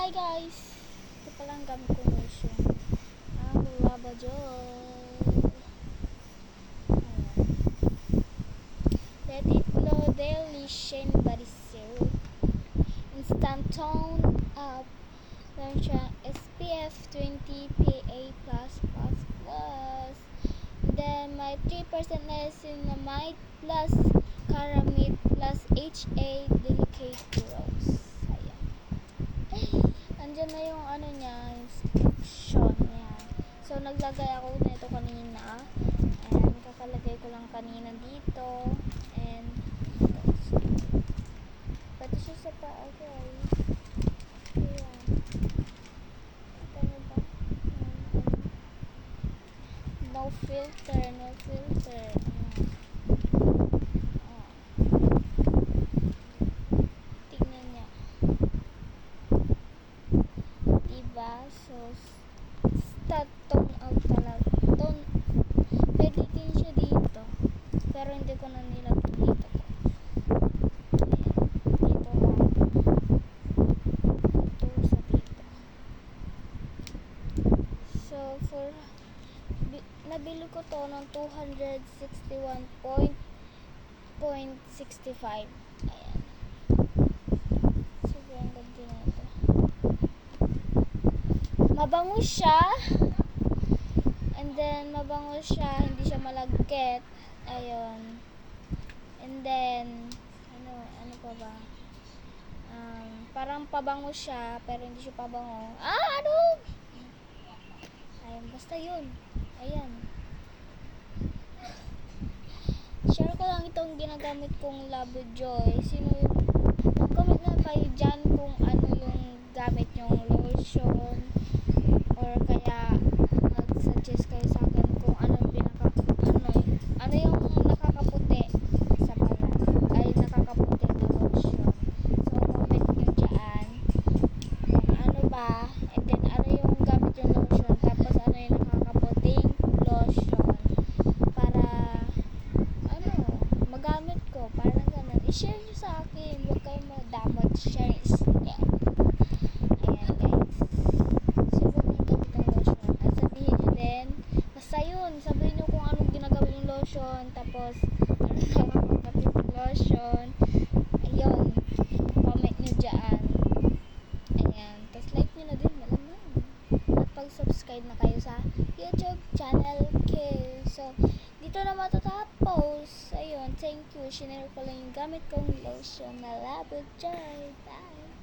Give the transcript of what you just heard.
Hi guys! Ito palang gamit ko lotion. Ang Labajoy. Let it glow daily shine body serum. Instant tone up. Lotion SPF 20 PA+++. Then my 3% niacinamide plus caramide plus HA delicate rose. Andyan na yung ano niya, instruction niya. So, naglagay ako nito kanina. And, kakalagay ko lang kanina dito. And, ito. Pati siya sa paa, guys. Ayan. Ito na ba? No filter, no filter. Tingnan niya. Diba? So, start tone out talaga. Pwede din siya dito. Pero hindi ko na nilagay dito. Dito lang. Ito sa dito. So, nabili ko to ng 261.65. Ayan. Sobrang ganda na ito. Mabango siya. And then, mabango siya. Hindi siya malagkit. Ayun. And then, ano pa ba? Parang pabango siya, pero hindi siya pabango. Ano? Ayun, basta yun. Ayan. Share ko lang itong ginagamit kong Labajoy. Sino yung mag-comment na kayo dyan kung ano yung gamit yung lotion or kaya mag-suggest kayo sa akin kung ano yung ano yung nakakaputi sa pala ay nakakaputi na lotion. So comment nyo dyan kung ano ba, and then ano yung gamit yung lotion, tapos ano yung nakakaputing lotion para magamit ko, parang ganun. I-share nyo sa akin, huwag kayong madamot. Share is ayan guys, siguro yung gamit ng lotion at sabihin nyo din, basta yun, sabihin nyo kung anong ginagawa yung lotion, tapos ano nakakapit yung lotion. Ayun, comment nyo dyan. Ayan, tapos like nyo na din, malamang at pag-subscribe na kayo sa YouTube channel ko. So, dito na matatapos. Ayun, thank you. Shinare ko lang yung gamit kong lotion na Labajoy. Bye!